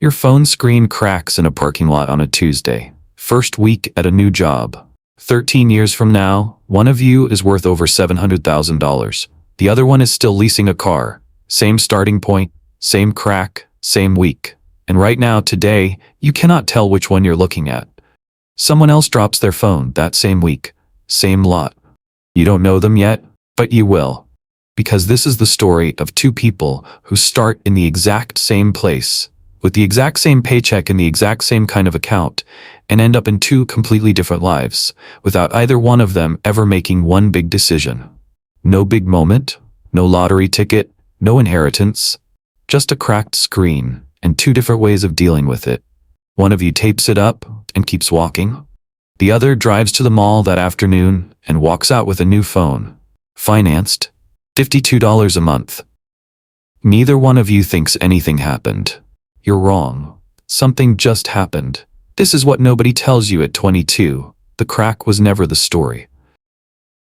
Your phone screen cracks in a parking lot on a Tuesday. First week at a new job. 13 years from now, one of you is worth over $700,000. The other one is still leasing a car. Same starting point, same crack, same week. And right now, today, you cannot tell which one you're looking at. Someone else drops their phone that same week. Same lot. You don't know them yet, but you will. Because this is the story of two people who start in the exact same place, with the exact same paycheck and the exact same kind of account, and end up in two completely different lives, without either one of them ever making one big decision. No big moment, no lottery ticket, no inheritance, just a cracked screen and two different ways of dealing with it. One of you tapes it up and keeps walking. The other drives to the mall that afternoon and walks out with a new phone. Financed. $52 a month. Neither one of you thinks anything happened. You're wrong. Something just happened. This is what nobody tells you at 22. The crack was never the story.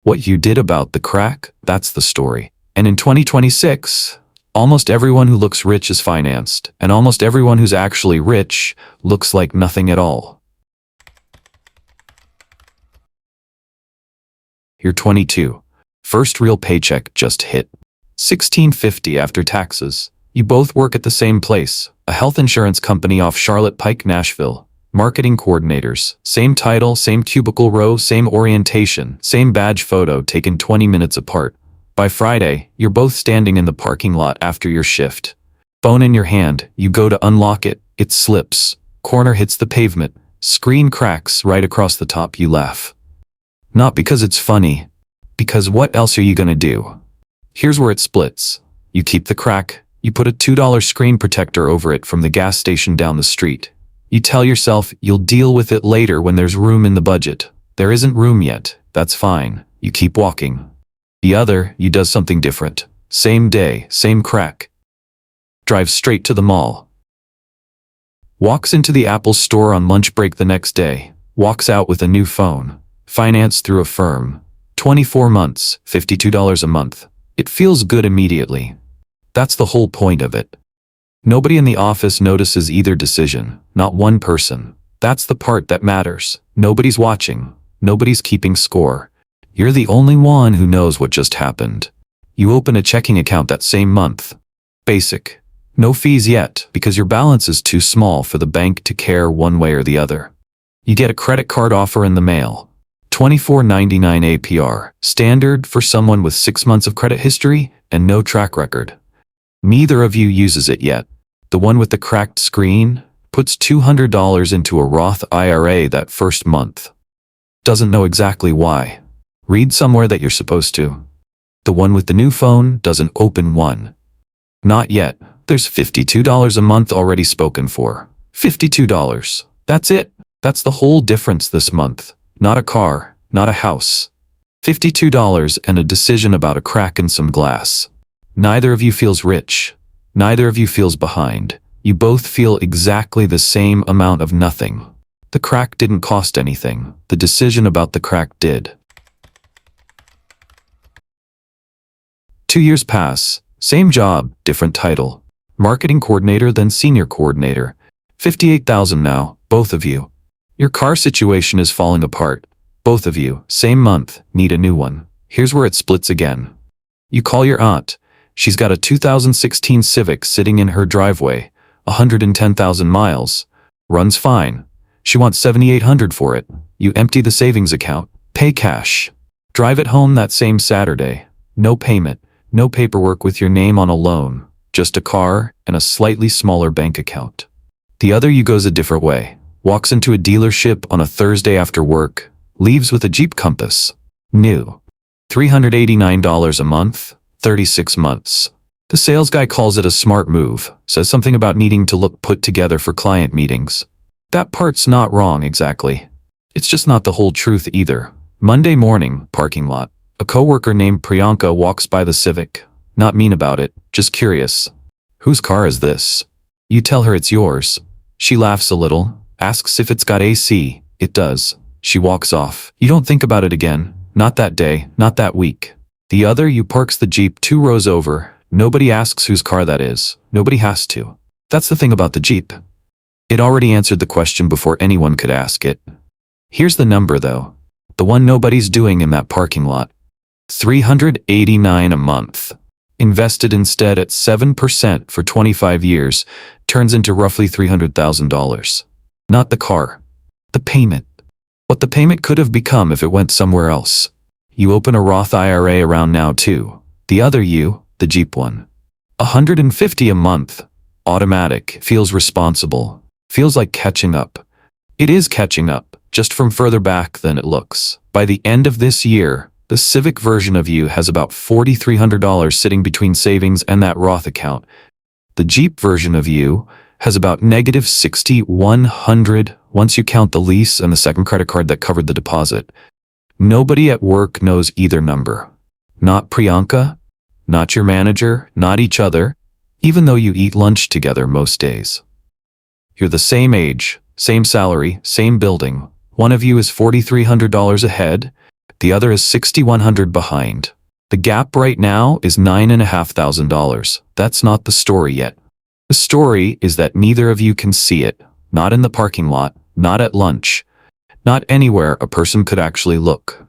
What you did about the crack, that's the story. And in 2026, almost everyone who looks rich is financed, and almost everyone who's actually rich looks like nothing at all. You're 22. First real paycheck just hit. $16.50 after taxes. You both work at the same place, a health insurance company off Charlotte Pike, Nashville. Marketing coordinators, same title, same cubicle row, same orientation, same badge photo taken 20 minutes apart. By Friday, you're both standing in the parking lot after your shift. Phone in your hand, you go to unlock it, it slips. Corner hits the pavement, screen cracks right across the top, you laugh. Not because it's funny, because what else are you gonna do? Here's where it splits. You keep the crack, you put a $2 screen protector over it from the gas station down the street. You tell yourself you'll deal with it later when there's room in the budget. There isn't room yet, that's fine. You keep walking. The other, you does something different. Same day, same crack. Drives straight to the mall. Walks into the Apple store on lunch break the next day. Walks out with a new phone. Financed through a firm. 24 months, $52 a month. It feels good immediately. That's the whole point of it. Nobody in the office notices either decision, not one person. That's the part that matters. Nobody's watching. Nobody's keeping score. You're the only one who knows what just happened. You open a checking account that same month. Basic. No fees yet, because your balance is too small for the bank to care one way or the other. You get a credit card offer in the mail. $24.99 APR, standard for someone with 6 months of credit history and no track record. Neither of you uses it yet. The one with the cracked screen puts $200 into a Roth IRA that first month. Doesn't know exactly why. Read somewhere that you're supposed to. The one with the new phone doesn't open one. Not yet. There's $52 a month already spoken for. $52. That's it. That's the whole difference this month. Not a car, not a house. $52 and a decision about a crack in some glass. Neither of you feels rich. Neither of you feels behind. You both feel exactly the same amount of nothing. The crack didn't cost anything. The decision about the crack did. 2 years pass. Same job, different title. Marketing coordinator then senior coordinator. $58,000 now, both of you. Your car situation is falling apart. Both of you, same month, need a new one. Here's where it splits again. You call your aunt. She's got a 2016 Civic sitting in her driveway, 110,000 miles. Runs fine. She wants $7,800 for it. You empty the savings account, pay cash. Drive it home that same Saturday. No payment, no paperwork with your name on a loan. Just a car and a slightly smaller bank account. The other you goes a different way. Walks into a dealership on a Thursday after work. Leaves with a Jeep Compass. New. $389 a month, 36 months. The sales guy calls it a smart move, says something about needing to look put together for client meetings. That part's not wrong exactly. It's just not the whole truth either. Monday morning, parking lot. A coworker named Priyanka walks by the Civic. Not mean about it, just curious. Whose car is this? You tell her it's yours. She laughs a little, asks if it's got AC. It does. She walks off. You don't think about it again. Not that day, not that week. The other you parks the Jeep 2 rows over. Nobody asks whose car that is. Nobody has to. That's the thing about the Jeep. It already answered the question before anyone could ask it. Here's the number though. The one nobody's doing in that parking lot. $389 a month. Invested instead at 7% for 25 years, turns into roughly $300,000. Not the car. The payment. What the payment could have become if it went somewhere else. You open a Roth IRA around now too. The other you, the Jeep one. $150 a month. Automatic. Feels responsible. Feels like catching up. It is catching up, just from further back than it looks. By the end of this year, the Civic version of you has about $4,300 sitting between savings and that Roth account. The Jeep version of you has about negative $6,100 once you count the lease and the second credit card that covered the deposit. Nobody at work knows either number. Not Priyanka, not your manager, not each other, even though you eat lunch together most days. You're the same age, same salary, same building. One of you is $4,300 ahead, the other is $6,100 behind. The gap right now is $9,500. That's not the story yet. The story is that neither of you can see it, not in the parking lot, not at lunch, not anywhere a person could actually look.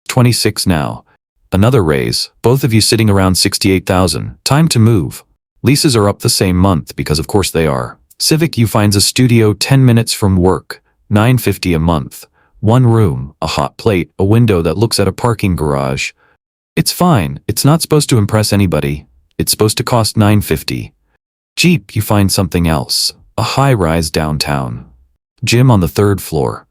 26 now. Another raise, both of you sitting around $68,000. Time to move. Leases are up the same month because of course they are. Civic you finds a studio 10 minutes from work, $950 a month. One room, a hot plate, a window that looks at a parking garage. It's fine, it's not supposed to impress anybody. It's supposed to cost $950. Jeep you find something else, a high-rise downtown. Gym on the 3rd floor.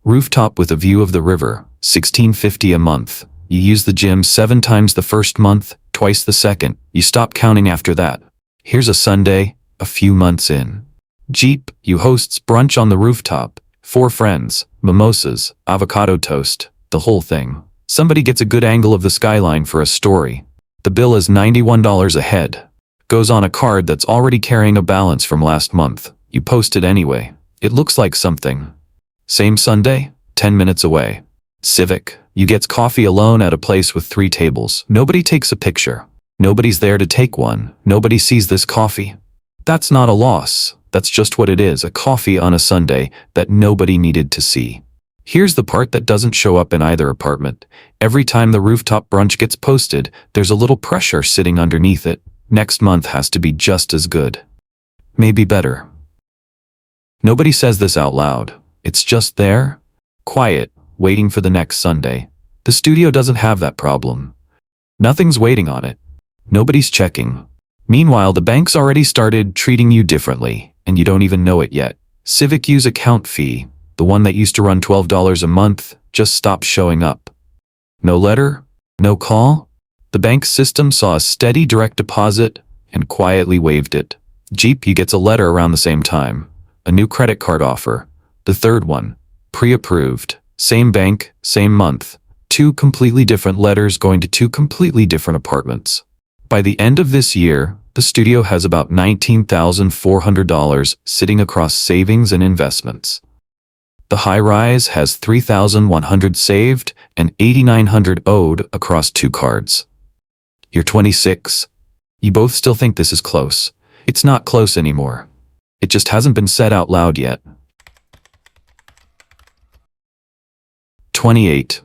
Rooftop with a view of the river, $1,650 a month. You use the gym 7 times the first month, twice the second. You stop counting after that. Here's a Sunday, a few months in. Jeep, you hosts brunch on the rooftop. 4 friends, mimosas, avocado toast, the whole thing. Somebody gets a good angle of the skyline for a story. The bill is $91 a head. Goes on a card that's already carrying a balance from last month. You post it anyway. It looks like something. Same Sunday, 10 minutes away. Civic, you gets coffee alone at a place with 3 tables. Nobody takes a picture. Nobody's there to take one. Nobody sees this coffee. That's not a loss. That's just what it is, a coffee on a Sunday that nobody needed to see. Here's the part that doesn't show up in either apartment. Every time the rooftop brunch gets posted, there's a little pressure sitting underneath it. Next month has to be just as good. Maybe better. Nobody says this out loud. It's just there, quiet, waiting for the next Sunday. The studio doesn't have that problem. Nothing's waiting on it. Nobody's checking. Meanwhile, the bank's already started treating you differently, and you don't even know it yet. Civic U's account fee, the one that used to run $12 a month, just stopped showing up. No letter, no call. The bank system saw a steady direct deposit and quietly waived it. Jeep gets a letter around the same time. A new credit card offer. The 3rd one. Pre-approved. Same bank, same month. 2 completely different letters going to 2 completely different apartments. By the end of this year, the studio has about $19,400 sitting across savings and investments. The high-rise has $3,100 saved and $8,900 owed across 2 cards. You're 26. You both still think this is close. It's not close anymore. It just hasn't been said out loud yet. 28.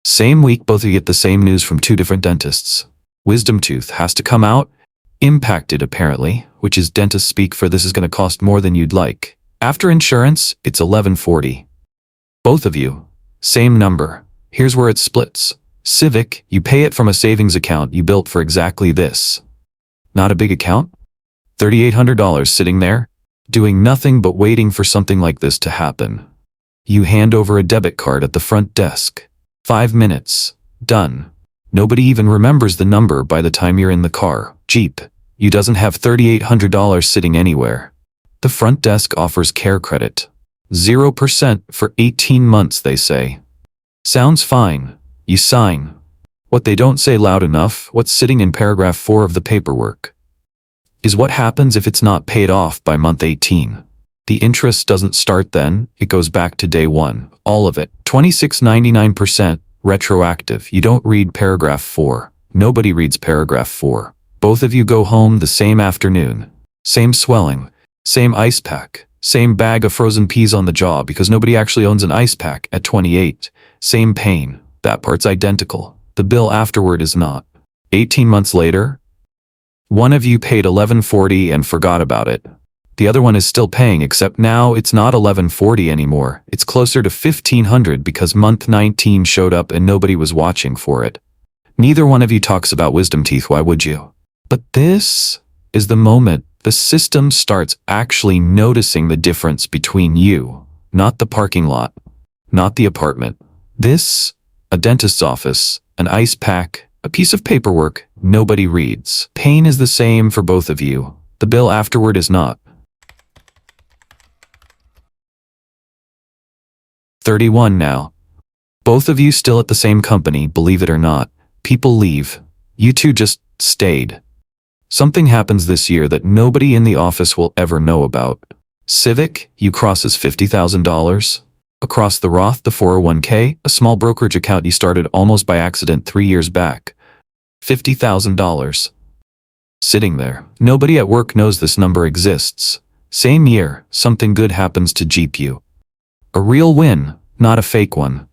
Same week, both of you get the same news from 2 different dentists. Wisdom tooth has to come out. Impacted apparently, which is dentist speak for this is going to cost more than you'd like. After insurance, it's $1,140. Both of you, same number. Here's where it splits. Civic, you pay it from a savings account you built for exactly this. Not a big account? $3,800 sitting there, doing nothing but waiting for something like this to happen. You hand over a debit card at the front desk. 5 minutes. Done. Nobody even remembers the number by the time you're in the car. Jeep, you doesn't have $3,800 sitting anywhere. The front desk offers care credit. 0% for 18 months, they say. Sounds fine. You sign. What they don't say loud enough, what's sitting in paragraph 4 of the paperwork, is what happens if it's not paid off by month 18. The interest doesn't start then, it goes back to day 1. All of it. 26.99%. Retroactive. You don't read paragraph 4. Nobody reads paragraph 4. Both of you go home the same afternoon. Same swelling, same ice pack, same bag of frozen peas on the jaw because nobody actually owns an ice pack at 28. Same pain. That part's identical. The bill afterward is not. 18 months later, one of you paid $11.40 and forgot about it. The other one is still paying, except now it's not $11.40 anymore. It's closer to $1,500 because month 19 showed up and nobody was watching for it. Neither one of you talks about wisdom teeth, why would you? But this is the moment the system starts actually noticing the difference between you, not the parking lot, not the apartment. This, a dentist's office, an ice pack, a piece of paperwork nobody reads. Pain is the same for both of you. The bill afterward is not. 31 now. Both of you still at the same company, believe it or not. People leave. You two just stayed. Something happens this year that nobody in the office will ever know about. Civic, you crosses $50,000. Across the Roth, the 401k, a small brokerage account you started almost by accident 3 years back. $50,000. Sitting there. Nobody at work knows this number exists. Same year, something good happens to GPU. A real win, not a fake one.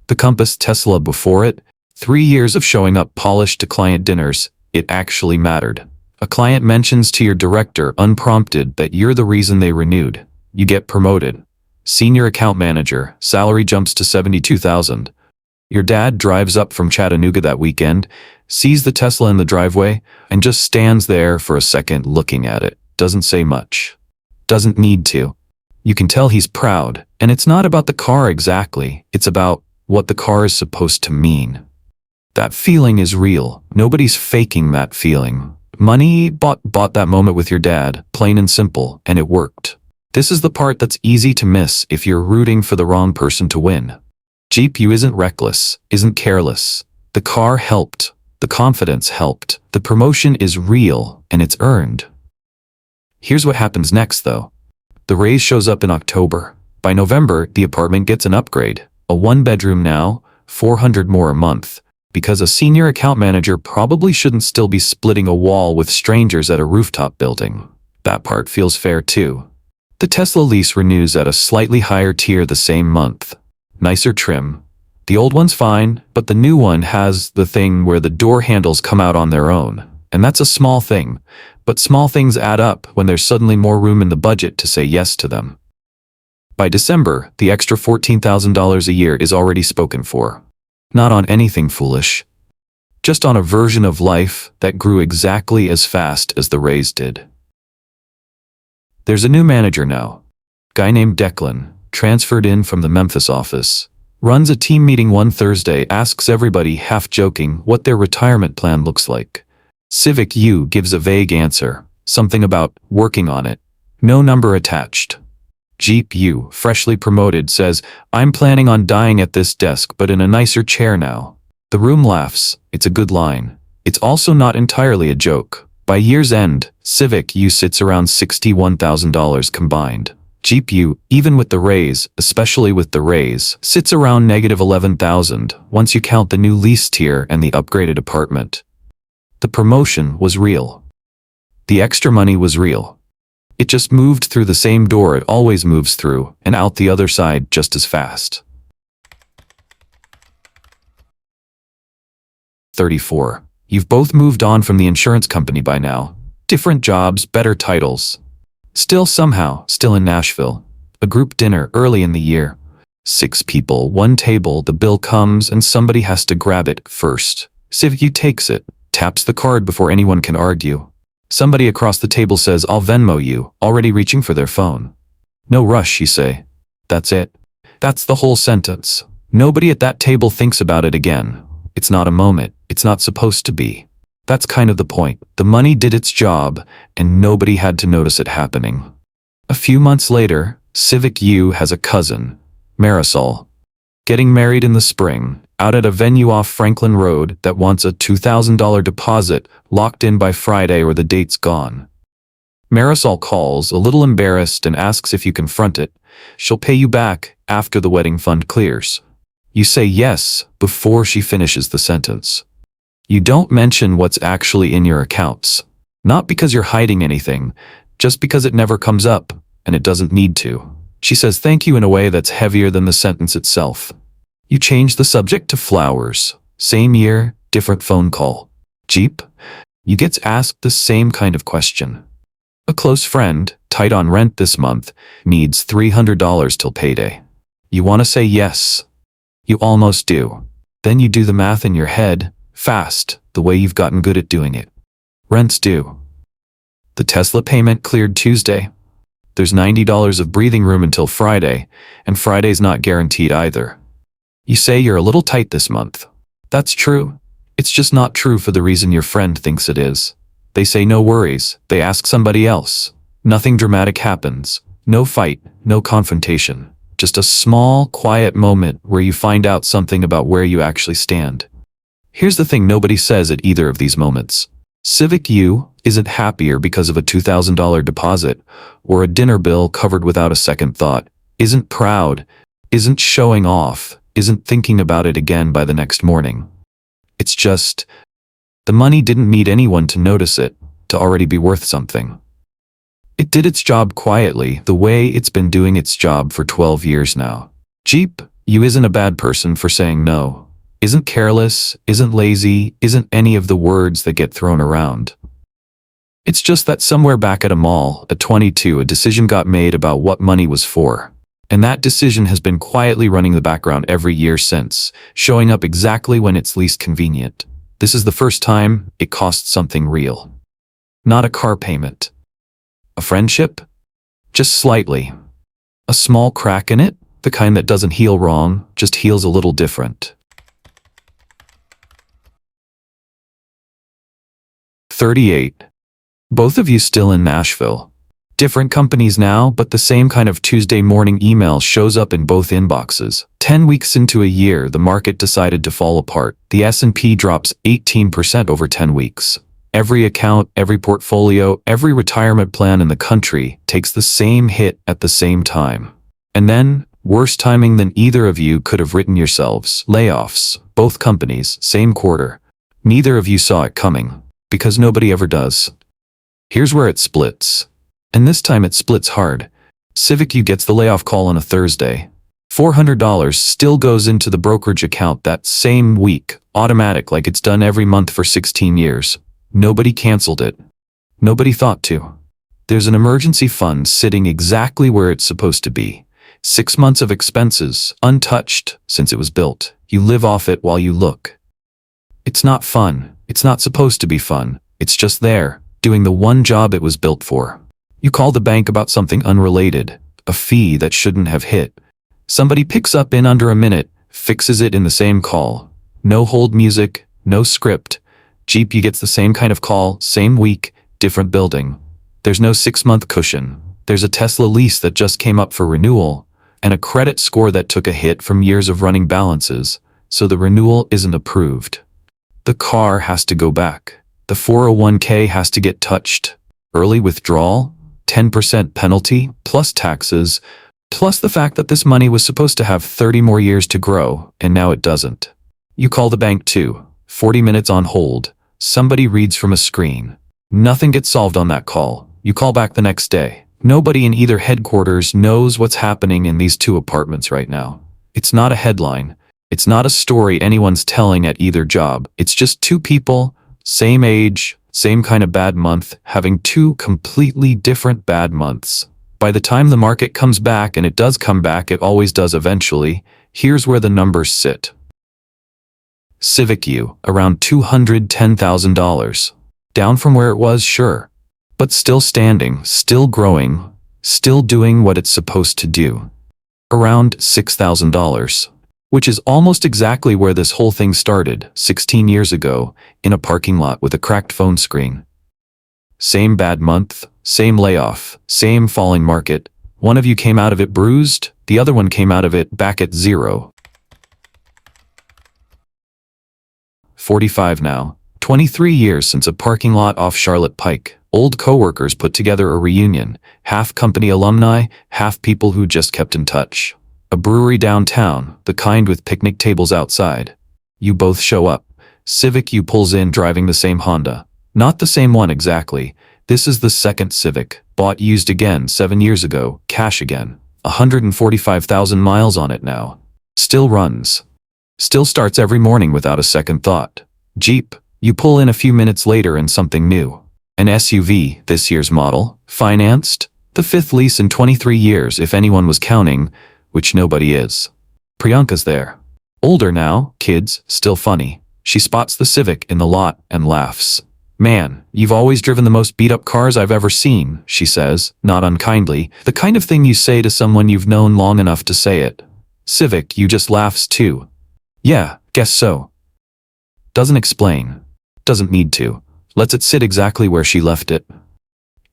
The Compass Tesla before it, 3 years of showing up polished to client dinners, it actually mattered. A client mentions to your director unprompted that you're the reason they renewed. You get promoted. Senior account manager, salary jumps to $72,000. Your dad drives up from Chattanooga that weekend, sees the Tesla in the driveway, and just stands there for a second looking at it. Doesn't say much. Doesn't need to. You can tell he's proud, and it's not about the car exactly, it's about what the car is supposed to mean. That feeling is real. Nobody's faking that feeling. Money bought that moment with your dad, plain and simple, and it worked. This is the part that's easy to miss if you're rooting for the wrong person to win. GPU isn't reckless, isn't careless. The car helped. The confidence helped. The promotion is real, and it's earned. Here's what happens next, though. The raise shows up in October. By November, the apartment gets an upgrade. A 1-bedroom now, $400 more a month. Because a senior account manager probably shouldn't still be splitting a wall with strangers at a rooftop building. That part feels fair too. The Tesla lease renews at a slightly higher tier the same month. Nicer trim. The old one's fine, but the new one has the thing where the door handles come out on their own. And that's a small thing. But small things add up when there's suddenly more room in the budget to say yes to them. By December, the extra $14,000 a year is already spoken for. Not on anything foolish. Just on a version of life that grew exactly as fast as the raise did. There's a new manager now. Guy named Declan, transferred in from the Memphis office. Runs a team meeting one Thursday, asks everybody, half joking, what their retirement plan looks like. Civic U gives a vague answer, something about working on it. No number attached. Jeep U, freshly promoted, says, I'm planning on dying at this desk but in a nicer chair now. The room laughs. It's a good line. It's also not entirely a joke. By year's end, Civic U sits around $61,000 combined. Jeep U, even with the raise, especially with the raise, sits around negative $11,000 once you count the new lease tier and the upgraded apartment. The promotion was real. The extra money was real. It just moved through the same door it always moves through, and out the other side just as fast. 34. You've both moved on from the insurance company by now. Different jobs, better titles. Still in Nashville. A group dinner early in the year. 6 people, 1 table, the bill comes and somebody has to grab it first. Civic U takes it. Taps the card before anyone can argue. Somebody across the table says, I'll Venmo you, already reaching for their phone. No rush, you say. That's it. That's the whole sentence. Nobody at that table thinks about it again. It's not a moment. It's not supposed to be. That's kind of the point. The money did its job, and nobody had to notice it happening. A few months later, Civic U has a cousin, Marisol, getting married in the spring, out at a venue off Franklin Road that wants a $2,000 deposit locked in by Friday or the date's gone. Marisol calls, a little embarrassed, and asks if you confront it. She'll pay you back after the wedding fund clears. You say yes before she finishes the sentence. You don't mention what's actually in your accounts. Not because you're hiding anything, just because it never comes up, and it doesn't need to. She says thank you in a way that's heavier than the sentence itself. You change the subject to flowers. Same year, different phone call. Jeep? You get asked the same kind of question. A close friend, tight on rent this month, needs $300 till payday. You want to say yes. You almost do. Then you do the math in your head, fast, the way you've gotten good at doing it. Rent's due. The Tesla payment cleared Tuesday. There's $90 of breathing room until Friday, and Friday's not guaranteed either. You say you're a little tight this month. That's true. It's just not true for the reason your friend thinks it is. They say no worries, they ask somebody else. Nothing dramatic happens. No fight, no confrontation. Just a small, quiet moment where you find out something about where you actually stand. Here's the thing nobody says at either of these moments. Civic U isn't happier because of a $2,000 deposit or a dinner bill covered without a second thought, isn't proud, isn't showing off, isn't thinking about it again by the next morning. It's just, the money didn't need anyone to notice it, to already be worth something. It did its job quietly, the way it's been doing its job for 12 years now. Jeep, you isn't a bad person for saying no. Isn't careless, isn't lazy, isn't any of the words that get thrown around. It's just that somewhere back at a mall, at 22, a decision got made about what money was for. And that decision has been quietly running the background every year since, showing up exactly when it's least convenient. This is the first time it costs something real. Not a car payment. A friendship? Just slightly. A small crack in it, the kind that doesn't heal wrong, just heals a little different. 38. Both of you still in Nashville. Different companies now, but the same kind of Tuesday morning email shows up in both inboxes. 10 weeks into a year, the market decided to fall apart. The S&P drops 18% over 10 weeks. Every account, every portfolio, every retirement plan in the country takes the same hit at the same time. And then, worse timing than either of you could have written yourselves. Layoffs, both companies, same quarter. Neither of you saw it coming, because nobody ever does. Here's where it splits. And this time it splits hard. Civic U gets the layoff call on a Thursday. $400 still goes into the brokerage account that same week, automatic like it's done every month for 16 years. Nobody canceled it. Nobody thought to. There's an emergency fund sitting exactly where it's supposed to be. 6 months of expenses, untouched since it was built. You live off it while you look. It's not fun. It's not supposed to be fun. It's just there, doing the one job it was built for. You call the bank about something unrelated, a fee that shouldn't have hit. Somebody picks up in under a minute, fixes it in the same call. No hold music, no script. Jeep U gets the same kind of call, same week, different building. There's no 6-month cushion. There's a Tesla lease that just came up for renewal, and a credit score that took a hit from years of running balances, so the renewal isn't approved. The car has to go back. The 401k has to get touched. Early withdrawal? 10% penalty, plus taxes, plus the fact that this money was supposed to have 30 more years to grow, and now it doesn't. You call the bank too. 40 minutes on hold. Somebody reads from a screen. Nothing gets solved on that call. You call back the next day. Nobody in either headquarters knows what's happening in these two apartments right now. It's not a headline. It's not a story anyone's telling at either job. It's just two people, same age, same kind of bad month, having two completely different bad months. By the time the market comes back, and it does come back, it always does eventually, here's where the numbers sit. Civic U, around $210,000. Down from where it was, sure. But still standing, still growing, still doing what it's supposed to do. Around $6,000. Which is almost exactly where this whole thing started, 16 years ago, in a parking lot with a cracked phone screen. Same bad month, same layoff, same falling market. One of you came out of it bruised, the other one came out of it back at zero. 45 now, 23 years since a parking lot off Charlotte Pike. Old coworkers put together a reunion, half company alumni, half people who just kept in touch. A brewery downtown, the kind with picnic tables outside. You both show up. Civic U pulls in driving the same Honda. Not the same one exactly. This is the second Civic, bought used again 7 years ago, cash again. 145,000 miles on it now. Still runs. Still starts every morning without a second thought. Jeep, you pull in a few minutes later and something new. An SUV, this year's model, financed, the fifth lease in 23 years if anyone was counting, which nobody is. Priyanka's there. Older now, kids, still funny. She spots the Civic in the lot and laughs. Man, you've always driven the most beat-up cars I've ever seen, she says, not unkindly, the kind of thing you say to someone you've known long enough to say it. Civic, you just laughs too. Yeah, guess so. Doesn't explain. Doesn't need to. Lets it sit exactly where she left it.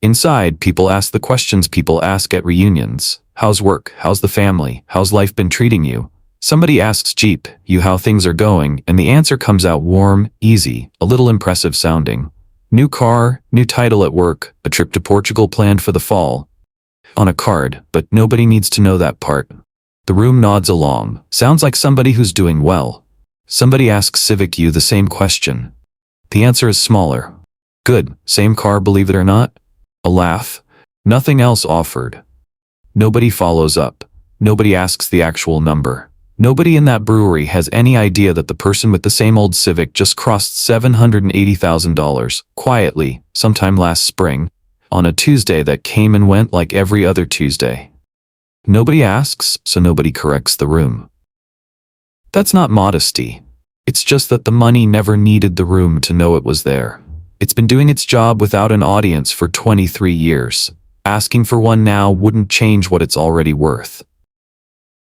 Inside, people ask the questions people ask at reunions. How's work? How's the family? How's life been treating you? Somebody asks Jeep, you how things are going, and the answer comes out warm, easy, a little impressive sounding. New car, new title at work, a trip to Portugal planned for the fall. On a card, but nobody needs to know that part. The room nods along. Sounds like somebody who's doing well. Somebody asks Civic you the same question. The answer is smaller. Good, same car, believe it or not? A laugh. Nothing else offered. Nobody follows up. Nobody asks the actual number. Nobody in that brewery has any idea that the person with the same old Civic just crossed $780,000, quietly, sometime last spring, on a Tuesday that came and went like every other Tuesday. Nobody asks, so nobody corrects the room. That's not modesty. It's just that the money never needed the room to know it was there. It's been doing its job without an audience for 23 years. Asking for one now wouldn't change what it's already worth.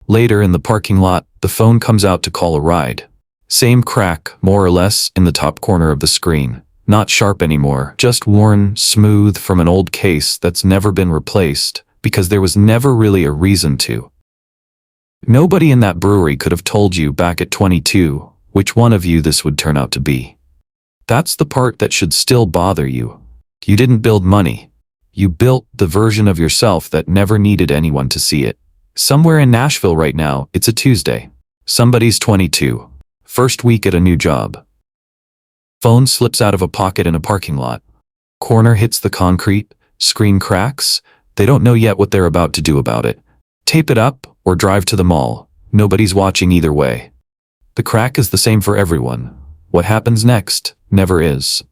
Later in the parking lot, the phone comes out to call a ride. Same crack, more or less, in the top corner of the screen. Not sharp anymore, just worn, smooth from an old case that's never been replaced, because there was never really a reason to. Nobody in that brewery could have told you back at 22 which one of you this would turn out to be. That's the part that should still bother you. You didn't build money. You built the version of yourself that never needed anyone to see it. Somewhere in Nashville right now, it's a Tuesday. Somebody's 22. First week at a new job. Phone slips out of a pocket in a parking lot. Corner hits the concrete, screen cracks. They don't know yet what they're about to do about it. Tape it up or drive to the mall. Nobody's watching either way. The crack is the same for everyone. What happens next never is.